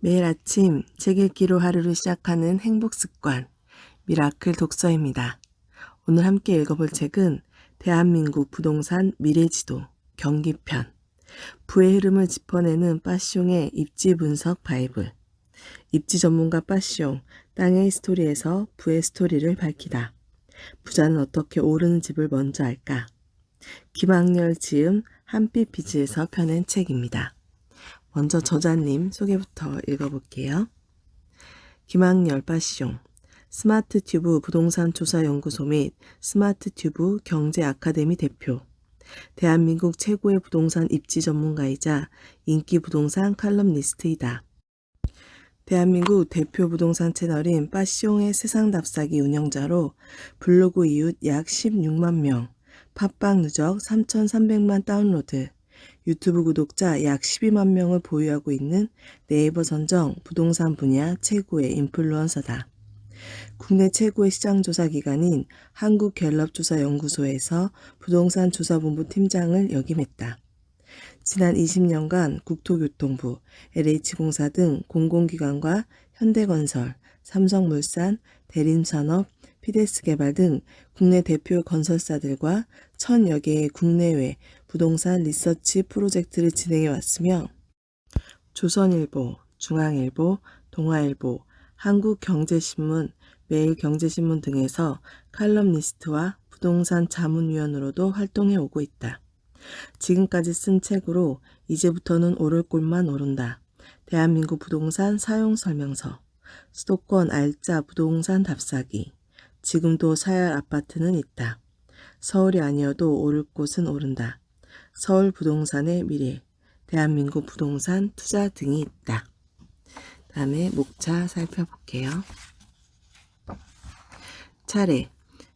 매일 아침 책 읽기로 하루를 시작하는 행복 습관, 미라클 독서입니다. 오늘 함께 읽어볼 책은 대한민국 부동산 미래지도 경기편, 부의 흐름을 짚어내는 빠숑의 입지 분석 바이블, 입지 전문가 빠숑, 땅의 스토리에서 부의 스토리를 밝히다. 부자는 어떻게 오르는 집을 먼저 알까? 김학렬 지음 한빛비즈에서 펴낸 책입니다. 먼저 저자님 소개부터 읽어볼게요. 김학렬 빠숑, 스마트튜브 부동산 조사연구소 및 스마트튜브 경제아카데미 대표, 대한민국 최고의 부동산 입지 전문가이자 인기 부동산 칼럼니스트이다. 대한민국 대표 부동산 채널인 빠숑의 세상답사기 운영자로 블로그 이웃 약 16만 명, 팟빵 누적 3,300만 다운로드, 유튜브 구독자 약 12만 명을 보유하고 있는 네이버 선정 부동산 분야 최고의 인플루언서다. 국내 최고의 시장조사 기관인 한국갤럽조사연구소에서 부동산 조사본부 팀장을 역임했다. 지난 20년간 국토교통부, LH공사 등 공공기관과 현대건설, 삼성물산, 대림산업, 피데스개발 등 국내 대표 건설사들과 1000여 개의 국내외 부동산 리서치 프로젝트를 진행해 왔으며 조선일보, 중앙일보, 동아일보, 한국경제신문, 매일경제신문 등에서 칼럼니스트와 부동산 자문위원으로도 활동해 오고 있다. 지금까지 쓴 책으로 이제부터는 오를 곳만 오른다. 대한민국 부동산 사용설명서, 수도권 알짜 부동산 답사기, 지금도 사야 할 아파트는 있다. 서울이 아니어도 오를 곳은 오른다. 서울 부동산의 미래, 대한민국 부동산 투자 등이 있다. 다음에 목차 살펴볼게요. 차례,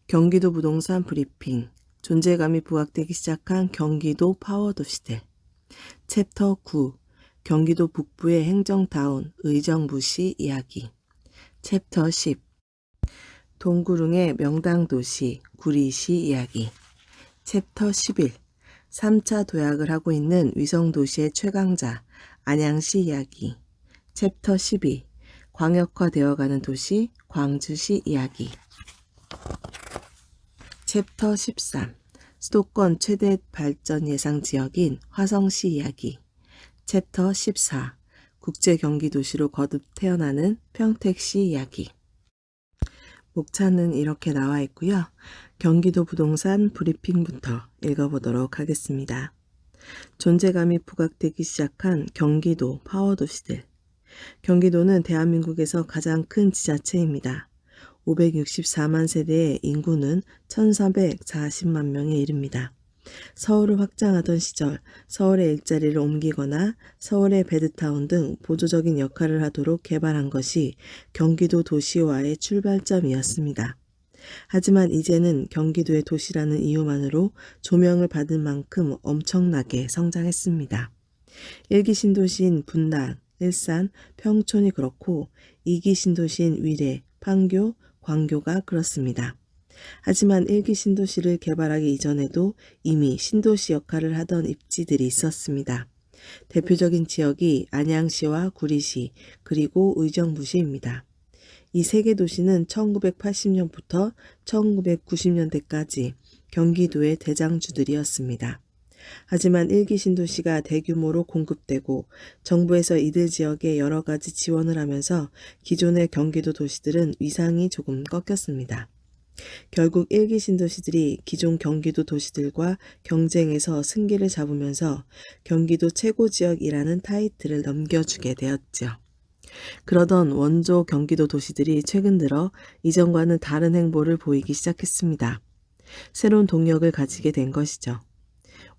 경기도 부동산 브리핑, 존재감이 부각되기 시작한 경기도 파워도시들. 챕터 9, 경기도 북부의 행정타운 의정부시 이야기. 챕터 10, 동구릉의 명당도시 구리시 이야기. 챕터 11, 3차 도약을 하고 있는 위성도시의 최강자 안양시 이야기. 챕터 12, 광역화되어가는 도시 광주시 이야기. 챕터 13, 수도권 최대 발전 예상 지역인 화성시 이야기. 챕터 14, 국제경기도시로 거듭 태어나는 평택시 이야기. 목차는 이렇게 나와 있고요. 경기도 부동산 브리핑부터 읽어보도록 하겠습니다. 존재감이 부각되기 시작한 경기도 파워도시들. 경기도는 대한민국에서 가장 큰 지자체입니다. 564만 세대의 인구는 1,440만 명에 이릅니다. 서울을 확장하던 시절 서울의 일자리를 옮기거나 서울의 베드타운 등 보조적인 역할을 하도록 개발한 것이 경기도 도시화의 출발점이었습니다. 하지만 이제는 경기도의 도시라는 이유만으로 조명을 받을 만큼 엄청나게 성장했습니다. 1기 신도시인 분당, 일산, 평촌이 그렇고 2기 신도시인 위례, 판교, 광교가 그렇습니다. 하지만 1기 신도시를 개발하기 이전에도 이미 신도시 역할을 하던 입지들이 있었습니다. 대표적인 지역이 안양시와 구리시 그리고 의정부시입니다. 이 세 개 도시는 1980년부터 1990년대까지 경기도의 대장주들이었습니다. 하지만 1기 신도시가 대규모로 공급되고 정부에서 이들 지역에 여러 가지 지원을 하면서 기존의 경기도 도시들은 위상이 조금 꺾였습니다. 결국 1기 신도시들이 기존 경기도 도시들과 경쟁해서 승기를 잡으면서 경기도 최고지역이라는 타이틀을 넘겨주게 되었죠. 그러던 원조 경기도 도시들이 최근 들어 이전과는 다른 행보를 보이기 시작했습니다. 새로운 동력을 가지게 된 것이죠.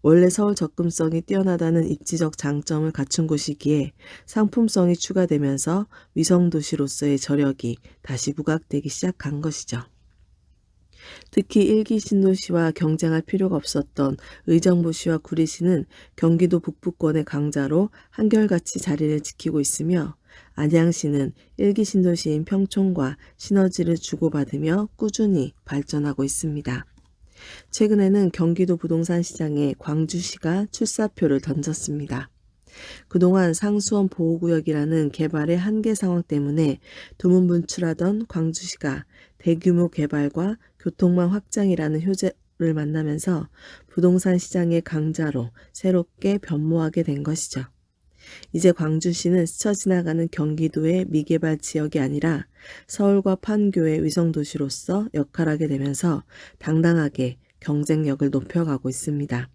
원래 서울 접근성이 뛰어나다는 입지적 장점을 갖춘 곳이기에 상품성이 추가되면서 위성도시로서의 저력이 다시 부각되기 시작한 것이죠. 특히 1기 신도시와 경쟁할 필요가 없었던 의정부시와 구리시는 경기도 북부권의 강자로 한결같이 자리를 지키고 있으며 안양시는 1기 신도시인 평촌과 시너지를 주고받으며 꾸준히 발전하고 있습니다. 최근에는 경기도 부동산 시장에 광주시가 출사표를 던졌습니다. 그동안 상수원 보호구역이라는 개발의 한계 상황 때문에 두문분출하던 광주시가 대규모 개발과 교통망 확장이라는 효제를 만나면서 부동산 시장의 강자로 새롭게 변모하게 된 것이죠. 이제 광주시는 스쳐 지나가는 경기도의 미개발 지역이 아니라 서울과 판교의 위성도시로서 역할하게 되면서 당당하게 경쟁력을 높여가고 있습니다.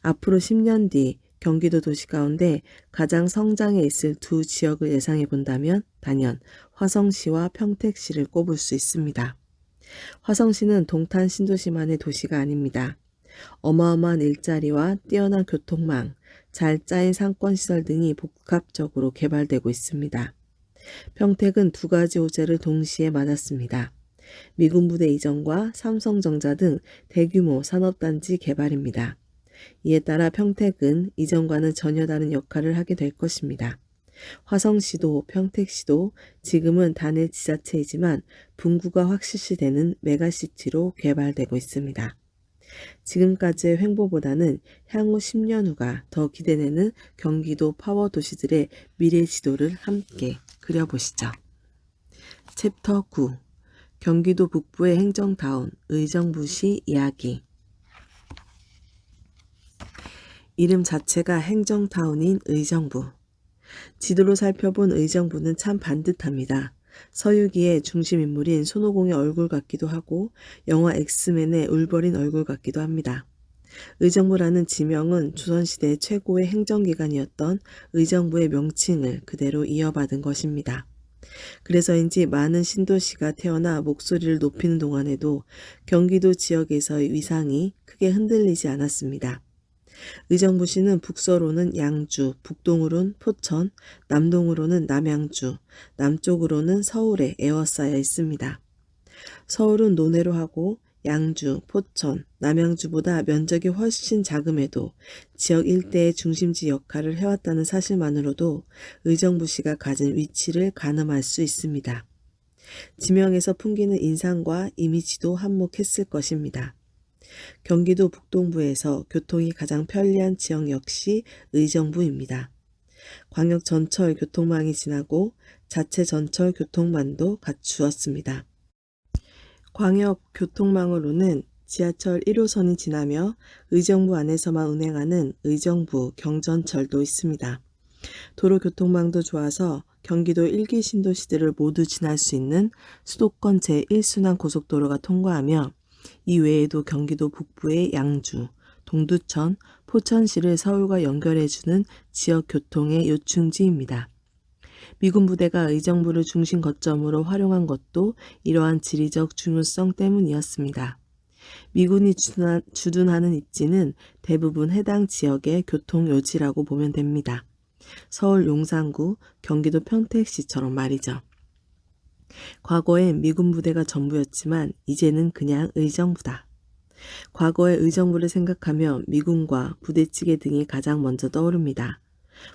앞으로 10년 뒤 경기도 도시 가운데 가장 성장해 있을 두 지역을 예상해 본다면 단연 화성시와 평택시를 꼽을 수 있습니다. 화성시는 동탄 신도시만의 도시가 아닙니다. 어마어마한 일자리와 뛰어난 교통망, 잘 짜인 상권시설 등이 복합적으로 개발되고 있습니다. 평택은 두 가지 호재를 동시에 맞았습니다. 미군 부대 이전과 삼성전자 등 대규모 산업단지 개발입니다. 이에 따라 평택은 이전과는 전혀 다른 역할을 하게 될 것입니다. 화성시도 평택시도 지금은 단일 지자체이지만 분구가 확실시되는 메가시티로 개발되고 있습니다. 지금까지의 횡보보다는 향후 10년 후가 더 기대되는 경기도 파워 도시들의 미래 지도를 함께 그려보시죠. 챕터 9 경기도 북부의 행정타운 의정부시 이야기. 이름 자체가 행정타운인 의정부. 지도로 살펴본 의정부는 참 반듯합니다. 서유기의 중심인물인 손오공의 얼굴 같기도 하고 영화 엑스맨의 울버린 얼굴 같기도 합니다. 의정부라는 지명은 조선시대 최고의 행정기관이었던 의정부의 명칭을 그대로 이어받은 것입니다. 그래서인지 많은 신도시가 태어나 목소리를 높이는 동안에도 경기도 지역에서의 위상이 크게 흔들리지 않았습니다. 의정부시는 북서로는 양주, 북동으로는 포천, 남동으로는 남양주, 남쪽으로는 서울에 에워싸여 있습니다. 서울은 논해로 하고 양주, 포천, 남양주보다 면적이 훨씬 작음에도 지역 일대의 중심지 역할을 해왔다는 사실만으로도 의정부시가 가진 위치를 가늠할 수 있습니다. 지명에서 풍기는 인상과 이미지도 한몫했을 것입니다. 경기도 북동부에서 교통이 가장 편리한 지역 역시 의정부입니다. 광역 전철 교통망이 지나고 자체 전철 교통망도 갖추었습니다. 광역 교통망으로는 지하철 1호선이 지나며 의정부 안에서만 운행하는 의정부 경전철도 있습니다. 도로 교통망도 좋아서 경기도 1기 신도시들을 모두 지날 수 있는 수도권 제1순환 고속도로가 통과하며 이 외에도 경기도 북부의 양주, 동두천, 포천시를 서울과 연결해주는 지역 교통의 요충지입니다. 미군 부대가 의정부를 중심 거점으로 활용한 것도 이러한 지리적 중요성 때문이었습니다. 미군이 주둔하는 입지는 대부분 해당 지역의 교통요지라고 보면 됩니다. 서울 용산구, 경기도 평택시처럼 말이죠. 과거엔 미군 부대가 전부였지만 이제는 그냥 의정부다. 과거의 의정부를 생각하면 미군과 부대찌개 등이 가장 먼저 떠오릅니다.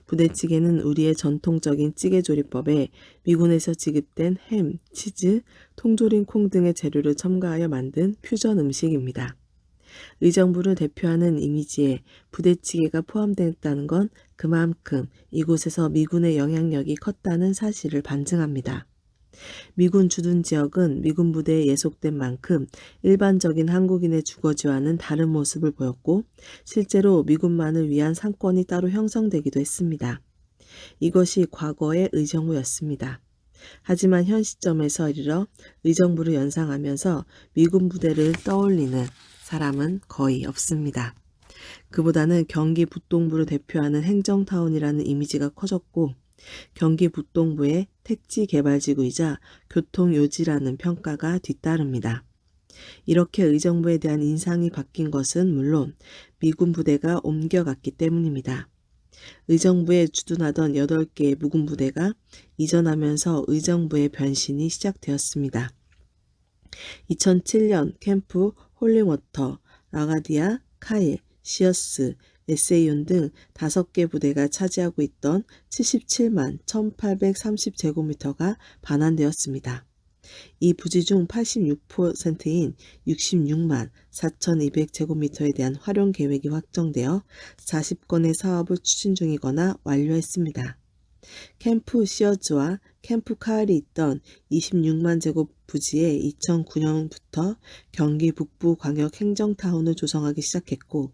부대찌개는 우리의 전통적인 찌개조리법에 미군에서 지급된 햄, 치즈, 통조림 콩 등의 재료를 첨가하여 만든 퓨전 음식입니다. 의정부를 대표하는 이미지에 부대찌개가 포함됐다는 건 그만큼 이곳에서 미군의 영향력이 컸다는 사실을 반증합니다. 미군 주둔 지역은 미군 부대에 예속된 만큼 일반적인 한국인의 주거지와는 다른 모습을 보였고 실제로 미군만을 위한 상권이 따로 형성되기도 했습니다. 이것이 과거의 의정부였습니다. 하지만 현 시점에서 이르러 의정부를 연상하면서 미군 부대를 떠올리는 사람은 거의 없습니다. 그보다는 경기 북동부를 대표하는 행정타운이라는 이미지가 커졌고 경기 북동부의 택지 개발지구이자 교통요지라는 평가가 뒤따릅니다. 이렇게 의정부에 대한 인상이 바뀐 것은 물론 미군 부대가 옮겨갔기 때문입니다. 의정부에 주둔하던 8개의 묵은 부대가 이전하면서 의정부의 변신이 시작되었습니다. 2007년 캠프 홀링워터, 라가디아, 카일, 시어스, 에세이온 등 5개 부대가 차지하고 있던 77만 1830제곱미터가 반환되었습니다. 이 부지 중 86%인 66만 4,200제곱미터에 대한 활용 계획이 확정되어 40건의 사업을 추진 중이거나 완료했습니다. 캠프 시어즈와 캠프 카을이 있던 26만 제곱 부지에 2009년부터 경기 북부 광역 행정타운을 조성하기 시작했고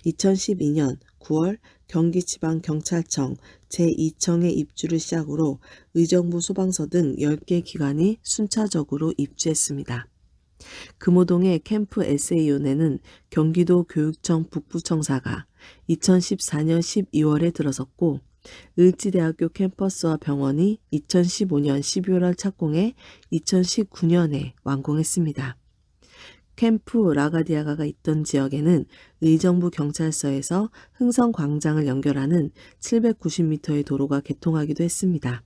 2012년 9월 경기지방경찰청 제2청의 입주를 시작으로 의정부 소방서 등 10개 기관이 순차적으로 입주했습니다. 금호동의 캠프 SA연에는 경기도 교육청 북부청사가 2014년 12월에 들어섰고 을지대학교 캠퍼스와 병원이 2015년 12월 착공해 2019년에 완공했습니다. 캠프 라가디아가가 있던 지역에는 의정부 경찰서에서 흥성광장을 연결하는 790m의 도로가 개통하기도 했습니다.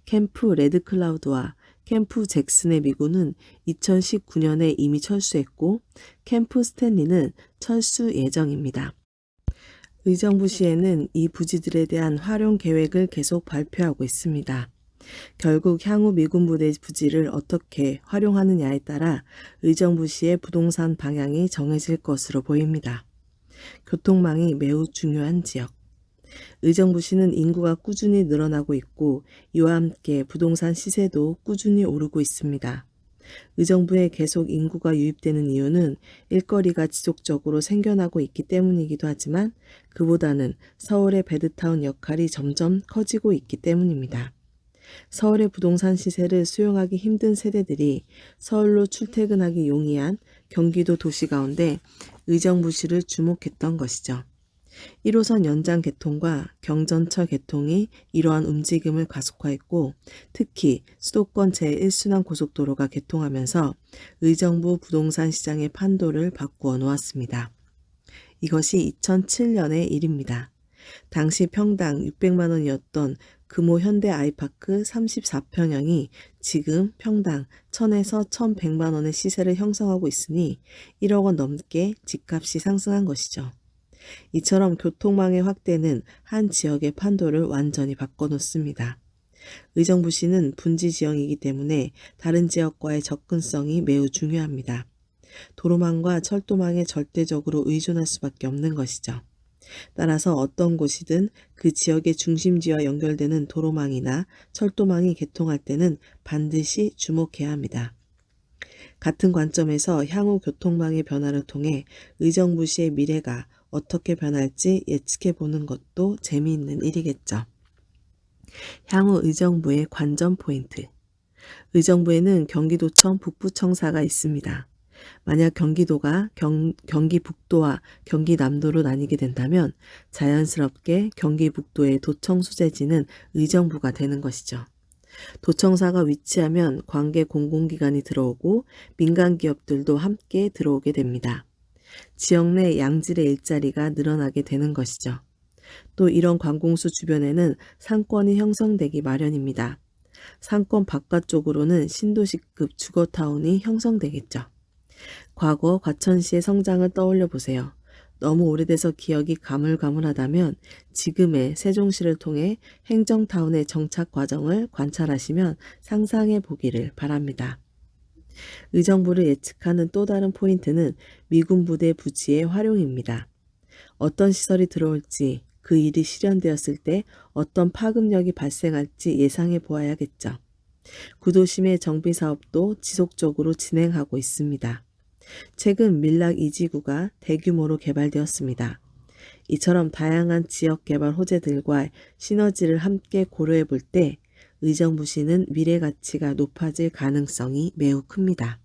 캠프 레드클라우드와 캠프 잭슨의 미군은 2019년에 이미 철수했고 캠프 스탠리는 철수 예정입니다. 의정부시에는 이 부지들에 대한 활용 계획을 계속 발표하고 있습니다. 결국 향후 미군 부대 부지를 어떻게 활용하느냐에 따라 의정부시의 부동산 방향이 정해질 것으로 보입니다. 교통망이 매우 중요한 지역. 의정부시는 인구가 꾸준히 늘어나고 있고 이와 함께 부동산 시세도 꾸준히 오르고 있습니다. 의정부에 계속 인구가 유입되는 이유는 일거리가 지속적으로 생겨나고 있기 때문이기도 하지만 그보다는 서울의 베드타운 역할이 점점 커지고 있기 때문입니다. 서울의 부동산 시세를 수용하기 힘든 세대들이 서울로 출퇴근하기 용이한 경기도 도시 가운데 의정부시를 주목했던 것이죠. 1호선 연장 개통과 경전철 개통이 이러한 움직임을 가속화했고 특히 수도권 제1순환 고속도로가 개통하면서 의정부 부동산 시장의 판도를 바꾸어 놓았습니다. 이것이 2007년의 일입니다. 당시 평당 600만 원이었던 금호 현대 아이파크 34평형이 지금 평당 1000에서 1100만 원의 시세를 형성하고 있으니 1억 원 넘게 집값이 상승한 것이죠. 이처럼 교통망의 확대는 한 지역의 판도를 완전히 바꿔놓습니다. 의정부시는 분지 지형이기 때문에 다른 지역과의 접근성이 매우 중요합니다. 도로망과 철도망에 절대적으로 의존할 수밖에 없는 것이죠. 따라서 어떤 곳이든 그 지역의 중심지와 연결되는 도로망이나 철도망이 개통할 때는 반드시 주목해야 합니다. 같은 관점에서 향후 교통망의 변화를 통해 의정부시의 미래가 어떻게 변할지 예측해 보는 것도 재미있는 일이겠죠. 향후 의정부의 관전 포인트. 의정부에는 경기도청 북부청사가 있습니다. 만약 경기도가 경기 북도와 경기 남도로 나뉘게 된다면 자연스럽게 경기 북도의 도청 소재지는 의정부가 되는 것이죠. 도청사가 위치하면 관계 공공기관이 들어오고 민간 기업들도 함께 들어오게 됩니다. 지역 내 양질의 일자리가 늘어나게 되는 것이죠. 또 이런 관공수 주변에는 상권이 형성되기 마련입니다. 상권 바깥쪽으로는 신도시급 주거타운이 형성되겠죠. 과거 과천시의 성장을 떠올려 보세요. 너무 오래돼서 기억이 가물가물하다면 지금의 세종시를 통해 행정타운의 정착 과정을 관찰하시면 상상해 보기를 바랍니다. 의정부를 예측하는 또 다른 포인트는 미군 부대 부지의 활용입니다. 어떤 시설이 들어올지 그 일이 실현되었을 때 어떤 파급력이 발생할지 예상해 보아야겠죠. 구도심의 정비사업도 지속적으로 진행하고 있습니다. 최근 밀락 2지구가 대규모로 개발되었습니다. 이처럼 다양한 지역 개발 호재들과 시너지를 함께 고려해 볼 때 의정부시는 미래 가치가 높아질 가능성이 매우 큽니다.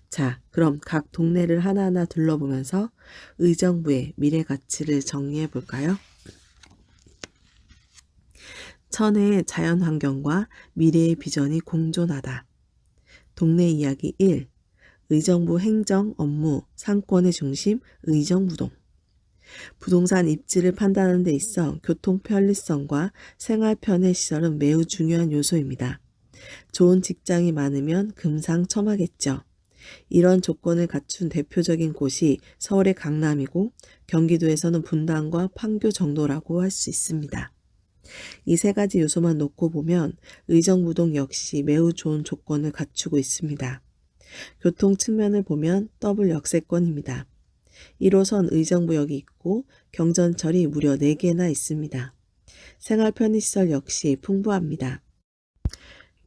자, 그럼 각 동네를 하나하나 둘러보면서 의정부의 미래 가치를 정리해 볼까요? 천혜의 자연환경과 미래의 비전이 공존하다. 동네 이야기 1. 의정부 행정, 업무, 상권의 중심, 의정부동. 부동산 입지를 판단하는 데 있어 교통 편리성과 생활 편의 시설은 매우 중요한 요소입니다. 좋은 직장이 많으면 금상첨화겠죠. 이런 조건을 갖춘 대표적인 곳이 서울의 강남이고 경기도에서는 분당과 판교 정도라고 할 수 있습니다. 이 세 가지 요소만 놓고 보면 의정부동 역시 매우 좋은 조건을 갖추고 있습니다. 교통 측면을 보면 더블 역세권입니다. 1호선 의정부역이 있고 경전철이 무려 4개나 있습니다. 생활 편의시설 역시 풍부합니다.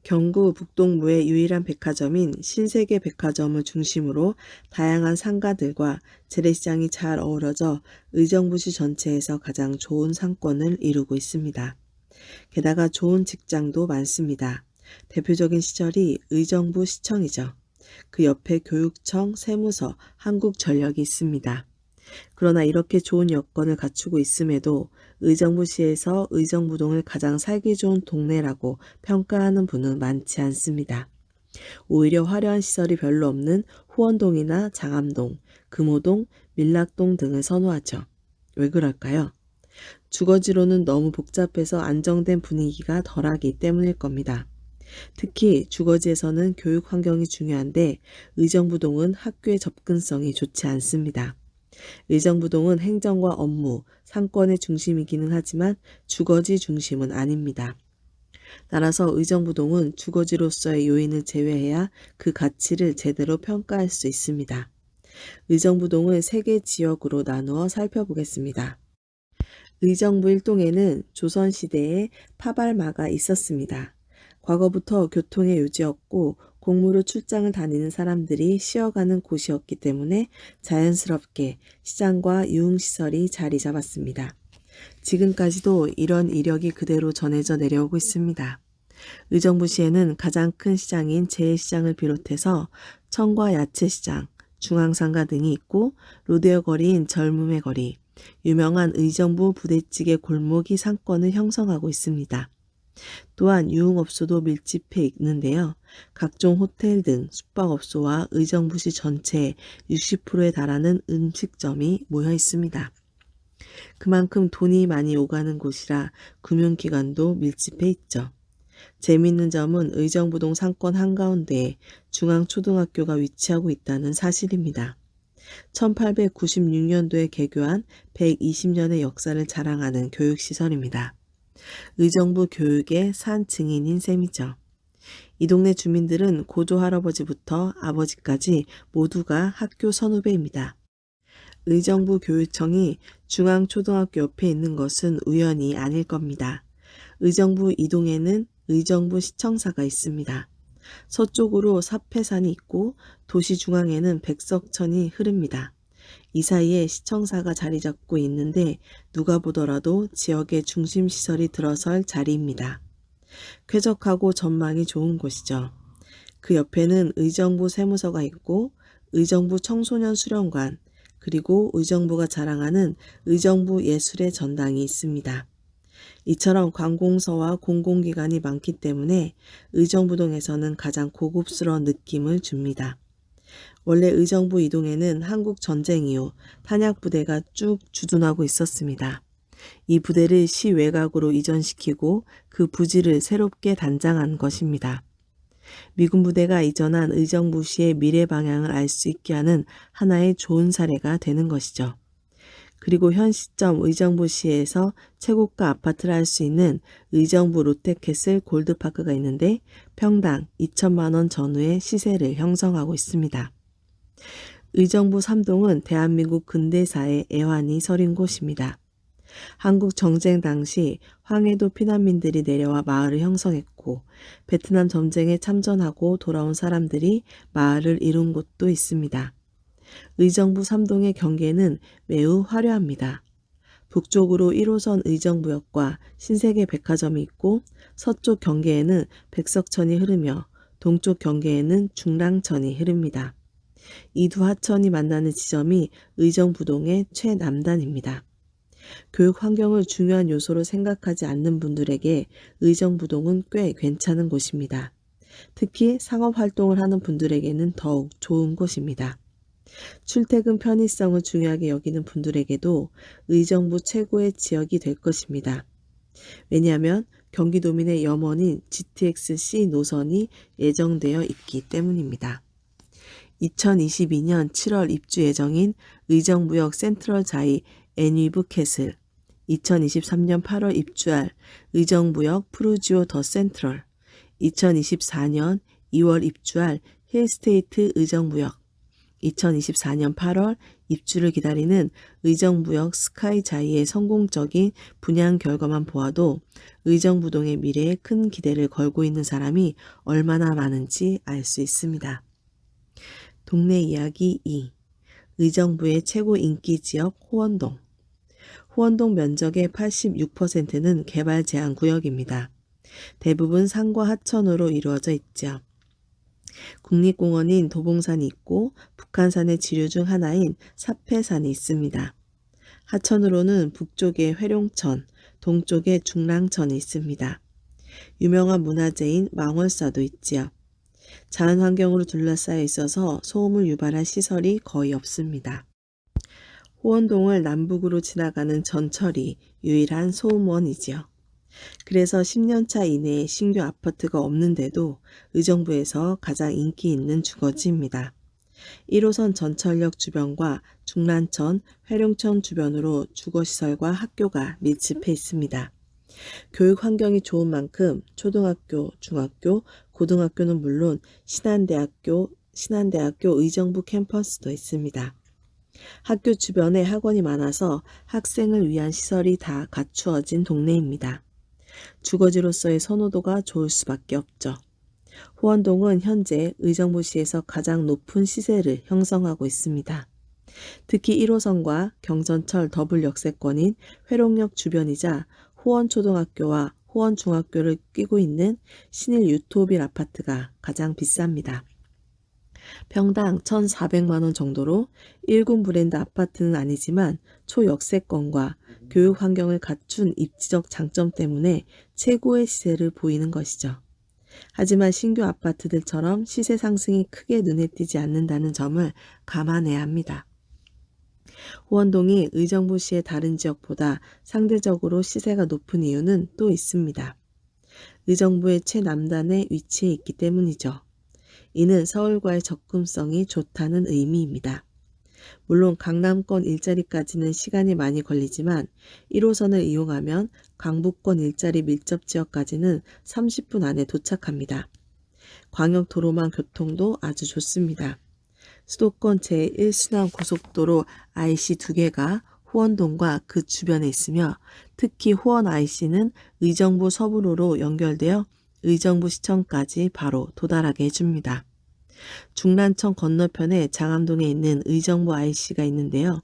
경구 북동부의 유일한 백화점인 신세계 백화점을 중심으로 다양한 상가들과 재래시장이 잘 어우러져 의정부시 전체에서 가장 좋은 상권을 이루고 있습니다. 게다가 좋은 직장도 많습니다. 대표적인 시설이 의정부 시청이죠. 그 옆에 교육청, 세무서, 한국전력이 있습니다. 그러나 이렇게 좋은 여건을 갖추고 있음에도 의정부시에서 의정부동을 가장 살기 좋은 동네라고 평가하는 분은 많지 않습니다. 오히려 화려한 시설이 별로 없는 후원동이나 장암동, 금호동, 밀락동 등을 선호하죠. 왜 그럴까요? 주거지로는 너무 복잡해서 안정된 분위기가 덜하기 때문일 겁니다. 특히 주거지에서는 교육 환경이 중요한데 의정부동은 학교의 접근성이 좋지 않습니다. 의정부동은 행정과 업무, 상권의 중심이기는 하지만 주거지 중심은 아닙니다. 따라서 의정부동은 주거지로서의 요인을 제외해야 그 가치를 제대로 평가할 수 있습니다. 의정부동을 3개 지역으로 나누어 살펴보겠습니다. 의정부 1동에는 조선시대에 파발마가 있었습니다. 과거부터 교통의 요지였고 공무로 출장을 다니는 사람들이 쉬어가는 곳이었기 때문에 자연스럽게 시장과 유흥시설이 자리 잡았습니다. 지금까지도 이런 이력이 그대로 전해져 내려오고 있습니다. 의정부시에는 가장 큰 시장인 재래시장을 비롯해서 청과 야채시장, 중앙상가 등이 있고 로데오 거리인 젊음의 거리, 유명한 의정부 부대찌개 골목이 상권을 형성하고 있습니다. 또한 유흥업소도 밀집해 있는데요. 각종 호텔 등 숙박업소와 의정부시 전체의 60%에 달하는 음식점이 모여 있습니다. 그만큼 돈이 많이 오가는 곳이라 금융기관도 밀집해 있죠. 재미있는 점은 의정부동 상권 한가운데에 중앙초등학교가 위치하고 있다는 사실입니다. 1896년도에 개교한 120년의 역사를 자랑하는 교육시설입니다. 의정부 교육의 산 증인인 셈이죠. 이 동네 주민들은 고조 할아버지부터 아버지까지 모두가 학교 선후배입니다. 의정부 교육청이 중앙초등학교 옆에 있는 것은 우연이 아닐 겁니다. 의정부 이동에는 의정부 시청사가 있습니다. 서쪽으로 사패산이 있고 도시 중앙에는 백석천이 흐릅니다. 이 사이에 시청사가 자리 잡고 있는데 누가 보더라도 지역의 중심시설이 들어설 자리입니다. 쾌적하고 전망이 좋은 곳이죠. 그 옆에는 의정부 세무서가 있고 의정부 청소년 수련관, 그리고 의정부가 자랑하는 의정부 예술의 전당이 있습니다. 이처럼 관공서와 공공기관이 많기 때문에 의정부동에서는 가장 고급스러운 느낌을 줍니다. 원래 의정부 이동에는 한국 전쟁 이후 탄약부대가 쭉 주둔하고 있었습니다. 이 부대를 시 외곽으로 이전시키고 그 부지를 새롭게 단장한 것입니다. 미군 부대가 이전한 의정부시의 미래 방향을 알 수 있게 하는 하나의 좋은 사례가 되는 것이죠. 그리고 현 시점 의정부시에서 최고가 아파트를 할 수 있는 의정부 롯데캐슬 골드파크가 있는데 평당 2천만 원 전후의 시세를 형성하고 있습니다. 의정부 3동은 대한민국 근대사의 애환이 서린 곳입니다. 한국 정쟁 당시 황해도 피난민들이 내려와 마을을 형성했고 베트남 전쟁에 참전하고 돌아온 사람들이 마을을 이룬 곳도 있습니다. 의정부 3동의 경계는 매우 화려합니다. 북쪽으로 1호선 의정부역과 신세계 백화점이 있고 서쪽 경계에는 백석천이 흐르며 동쪽 경계에는 중랑천이 흐릅니다. 이 두 하천이 만나는 지점이 의정부동의 최남단입니다. 교육 환경을 중요한 요소로 생각하지 않는 분들에게 의정부동은 꽤 괜찮은 곳입니다. 특히 상업활동을 하는 분들에게는 더욱 좋은 곳입니다. 출퇴근 편의성을 중요하게 여기는 분들에게도 의정부 최고의 지역이 될 것입니다. 왜냐하면 경기도민의 염원인 GTX-C 노선이 예정되어 있기 때문입니다. 2022년 7월 입주 예정인 의정부역 센트럴 자이 애니브 캐슬, 2023년 8월 입주할 의정부역 푸르지오 더 센트럴, 2024년 2월 입주할 힐스테이트 의정부역, 2024년 8월 입주를 기다리는 의정부역 스카이자이의 성공적인 분양 결과만 보아도 의정부동의 미래에 큰 기대를 걸고 있는 사람이 얼마나 많은지 알 수 있습니다. 동네 이야기 2. 의정부의 최고 인기 지역 호원동. 호원동 면적의 86%는 개발 제한 구역입니다. 대부분 산과 하천으로 이루어져 있죠. 국립공원인 도봉산이 있고 북한산의 지류 중 하나인 사패산이 있습니다. 하천으로는 북쪽에 회룡천, 동쪽에 중랑천이 있습니다. 유명한 문화재인 망월사도 있지요. 자연환경으로 둘러싸여 있어서 소음을 유발할 시설이 거의 없습니다. 호원동을 남북으로 지나가는 전철이 유일한 소음원이지요. 그래서 10년차 이내에 신규 아파트가 없는데도 의정부에서 가장 인기 있는 주거지입니다. 1호선 전철역 주변과 중란천, 회룡천 주변으로 주거시설과 학교가 밀집해 있습니다. 교육 환경이 좋은 만큼 초등학교, 중학교, 고등학교는 물론 신한대학교 의정부 캠퍼스도 있습니다. 학교 주변에 학원이 많아서 학생을 위한 시설이 다 갖추어진 동네입니다. 주거지로서의 선호도가 좋을 수밖에 없죠. 호원동은 현재 의정부시에서 가장 높은 시세를 형성하고 있습니다. 특히 1호선과 경전철 더블 역세권인 회룡역 주변이자 호원초등학교와 호원중학교를 끼고 있는 신일 유토빌 아파트가 가장 비쌉니다. 평당 1,400만 원 정도로 1군 브랜드 아파트는 아니지만 초역세권과 교육 환경을 갖춘 입지적 장점 때문에 최고의 시세를 보이는 것이죠. 하지만 신규 아파트들처럼 시세 상승이 크게 눈에 띄지 않는다는 점을 감안해야 합니다. 호원동이 의정부시의 다른 지역보다 상대적으로 시세가 높은 이유는 또 있습니다. 의정부의 최남단에 위치해 있기 때문이죠. 이는 서울과의 접근성이 좋다는 의미입니다. 물론 강남권 일자리까지는 시간이 많이 걸리지만 1호선을 이용하면 강북권 일자리 밀접 지역까지는 30분 안에 도착합니다. 광역도로망 교통도 아주 좋습니다. 수도권 제1순환 고속도로 IC 2개가 호원동과 그 주변에 있으며 특히 호원 IC는 의정부 서부로로 연결되어 의정부시청까지 바로 도달하게 해줍니다. 중란천 건너편에 장암동에 있는 의정부 IC가 있는데요.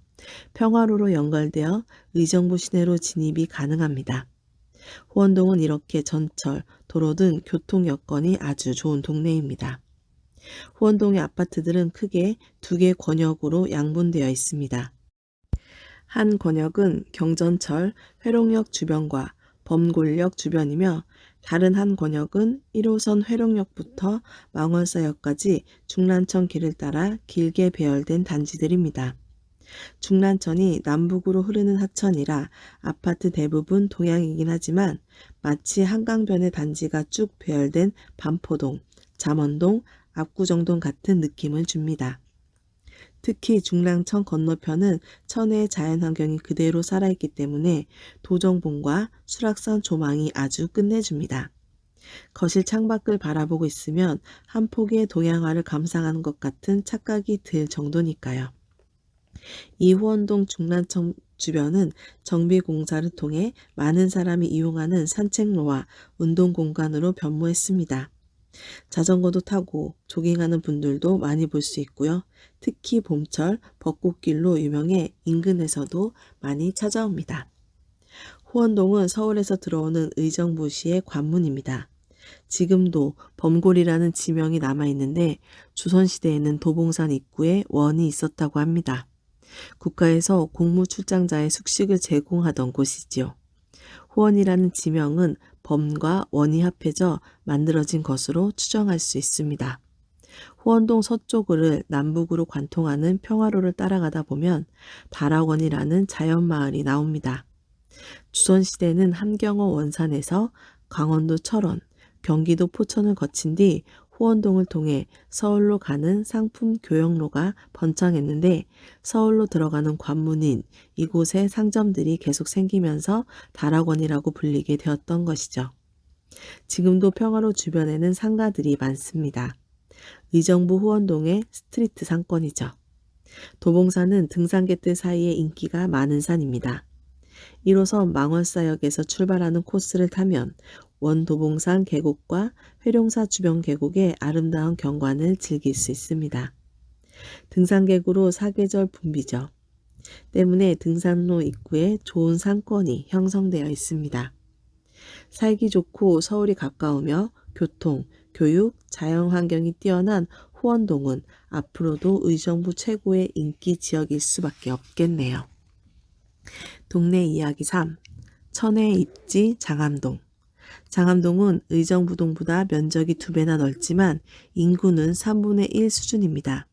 평화로로 연결되어 의정부 시내로 진입이 가능합니다. 호원동은 이렇게 전철, 도로 등 교통 여건이 아주 좋은 동네입니다. 호원동의 아파트들은 크게 2개 권역으로 양분되어 있습니다. 한 권역은 경전철, 회룡역 주변과 범골역 주변이며 다른 한 권역은 1호선 회룡역부터 망월사역까지 중란천 길을 따라 길게 배열된 단지들입니다. 중란천이 남북으로 흐르는 하천이라 아파트 대부분 동향이긴 하지만 마치 한강변의 단지가 쭉 배열된 반포동, 잠원동, 압구정동 같은 느낌을 줍니다. 특히 중랑천 건너편은 천혜의 자연환경이 그대로 살아있기 때문에 도정봉과 수락산 조망이 아주 끝내줍니다. 거실 창밖을 바라보고 있으면 한 폭의 동양화를 감상하는 것 같은 착각이 들 정도니까요. 이 호원동 중란천 주변은 정비공사를 통해 많은 사람이 이용하는 산책로와 운동공간으로 변모했습니다. 자전거도 타고 조깅하는 분들도 많이 볼 수 있고요. 특히 봄철 벚꽃길로 유명해 인근에서도 많이 찾아옵니다. 호원동은 서울에서 들어오는 의정부시의 관문입니다. 지금도 범골이라는 지명이 남아있는데 조선시대에는 도봉산 입구에 원이 있었다고 합니다. 국가에서 공무출장자의 숙식을 제공하던 곳이지요. 호원이라는 지명은 범과 원이 합해져 만들어진 것으로 추정할 수 있습니다. 호원동 서쪽을 남북으로 관통하는 평화로를 따라가다 보면 다락원이라는 자연마을이 나옵니다. 조선시대는 함경어 원산에서 강원도 철원, 경기도 포천을 거친 뒤 호원동을 통해 서울로 가는 상품 교역로가 번창했는데 서울로 들어가는 관문인 이곳에 상점들이 계속 생기면서 다락원이라고 불리게 되었던 것이죠. 지금도 평화로 주변에는 상가들이 많습니다. 의정부 호원동의 스트리트 상권이죠. 도봉산은 등산객들 사이에 인기가 많은 산입니다. 1호선 망월사역에서 출발하는 코스를 타면 원도봉산 계곡과 회룡사 주변 계곡의 아름다운 경관을 즐길 수 있습니다. 등산객으로 사계절 붐비죠. 때문에 등산로 입구에 좋은 상권이 형성되어 있습니다. 살기 좋고 서울이 가까우며 교통, 교육, 자연 환경이 뛰어난 호원동은 앞으로도 의정부 최고의 인기 지역일 수밖에 없겠네요. 동네 이야기 3. 천혜 입지 장암동. 장암동은 의정부동보다 면적이 2배나 넓지만 인구는 3분의 1 수준입니다.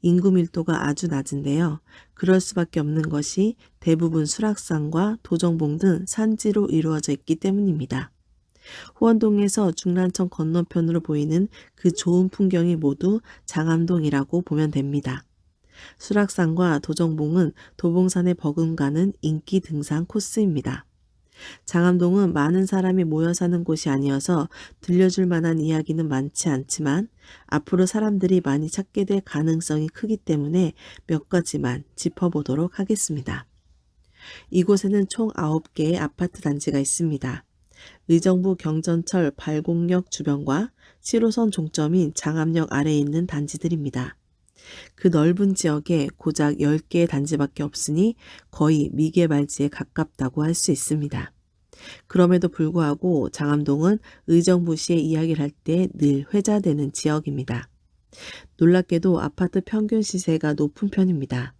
인구 밀도가 아주 낮은데요. 그럴 수밖에 없는 것이 대부분 수락산과 도정봉 등 산지로 이루어져 있기 때문입니다. 호원동에서 중란천 건너편으로 보이는 그 좋은 풍경이 모두 장암동이라고 보면 됩니다. 수락산과 도정봉은 도봉산에 버금가는 인기 등산 코스입니다. 장암동은 많은 사람이 모여 사는 곳이 아니어서 들려줄 만한 이야기는 많지 않지만 앞으로 사람들이 많이 찾게 될 가능성이 크기 때문에 몇 가지만 짚어보도록 하겠습니다. 이곳에는 총 9개의 아파트 단지가 있습니다. 의정부 경전철 발곡역 주변과 7호선 종점인 장암역 아래에 있는 단지들입니다. 그 넓은 지역에 고작 10개의 단지밖에 없으니 거의 미개발지에 가깝다고 할 수 있습니다. 그럼에도 불구하고 장암동은 의정부시의 이야기를 할 때 늘 회자되는 지역입니다. 놀랍게도 아파트 평균 시세가 높은 편입니다.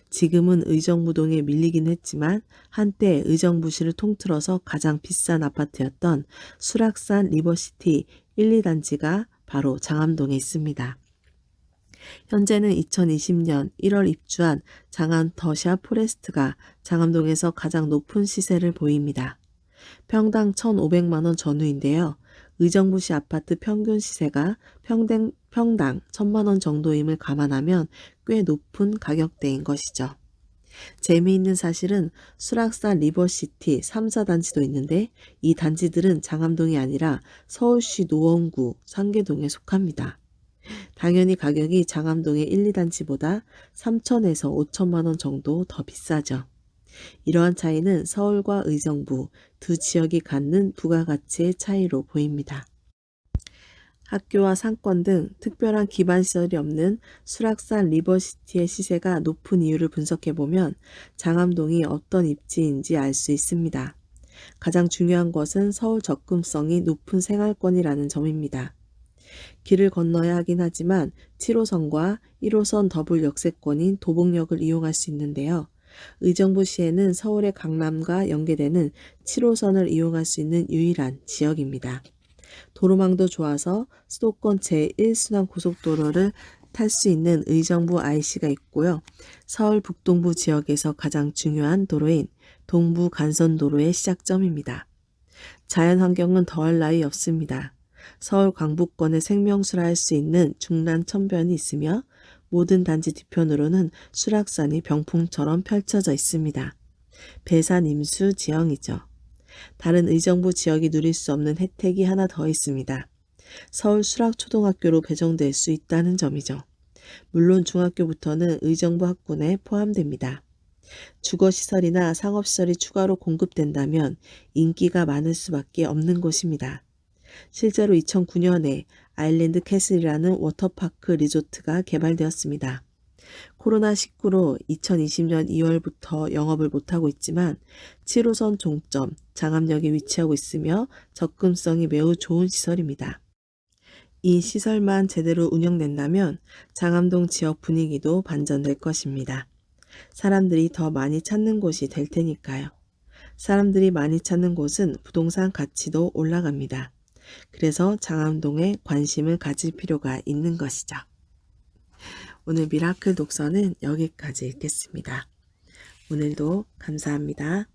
지금은 의정부동에 밀리긴 했지만 한때 의정부시를 통틀어서 가장 비싼 아파트였던 수락산 리버시티 1, 2단지가 바로 장암동에 있습니다. 현재는 2020년 1월 입주한 장암 더샤 포레스트가 장암동에서 가장 높은 시세를 보입니다. 평당 1,500만 원 전후인데요. 의정부시 아파트 평균 시세가 평당 1,000만 원 정도임을 감안하면 꽤 높은 가격대인 것이죠. 재미있는 사실은 수락산 리버시티 3, 4단지도 있는데 이 단지들은 장암동이 아니라 서울시 노원구 상계동에 속합니다. 당연히 가격이 장암동의 1, 2단지보다 3천에서 5천만 원 정도 더 비싸죠. 이러한 차이는 서울과 의정부 두 지역이 갖는 부가가치의 차이로 보입니다. 학교와 상권 등 특별한 기반시설이 없는 수락산 리버시티의 시세가 높은 이유를 분석해보면 장암동이 어떤 입지인지 알 수 있습니다. 가장 중요한 것은 서울 접근성이 높은 생활권이라는 점입니다. 길을 건너야 하긴 하지만 7호선과 1호선 더블 역세권인 도봉역을 이용할 수 있는데요. 의정부시에는 서울의 강남과 연계되는 7호선을 이용할 수 있는 유일한 지역입니다. 도로망도 좋아서 수도권 제1순환 고속도로를 탈 수 있는 의정부 IC가 있고요. 서울 북동부 지역에서 가장 중요한 도로인 동부 간선도로의 시작점입니다. 자연환경은 더할 나위 없습니다. 서울 광부권의 생명수라 할 수 있는 중란천변이 있으며 모든 단지 뒤편으로는 수락산이 병풍처럼 펼쳐져 있습니다. 배산 임수 지형이죠. 다른 의정부 지역이 누릴 수 없는 혜택이 하나 더 있습니다. 서울 수락초등학교로 배정될 수 있다는 점이죠. 물론 중학교부터는 의정부 학군에 포함됩니다. 주거시설이나 상업시설이 추가로 공급된다면 인기가 많을 수밖에 없는 곳입니다. 실제로 2009년에 아일랜드 캐슬이라는 워터파크 리조트가 개발되었습니다. 코로나19로 2020년 2월부터 영업을 못하고 있지만 7호선 종점 장암역에 위치하고 있으며 접근성이 매우 좋은 시설입니다. 이 시설만 제대로 운영된다면 장암동 지역 분위기도 반전될 것입니다. 사람들이 더 많이 찾는 곳이 될 테니까요. 사람들이 많이 찾는 곳은 부동산 가치도 올라갑니다. 그래서 장암동에 관심을 가질 필요가 있는 것이죠. 오늘 미라클 독서는 여기까지 읽겠습니다. 오늘도 감사합니다.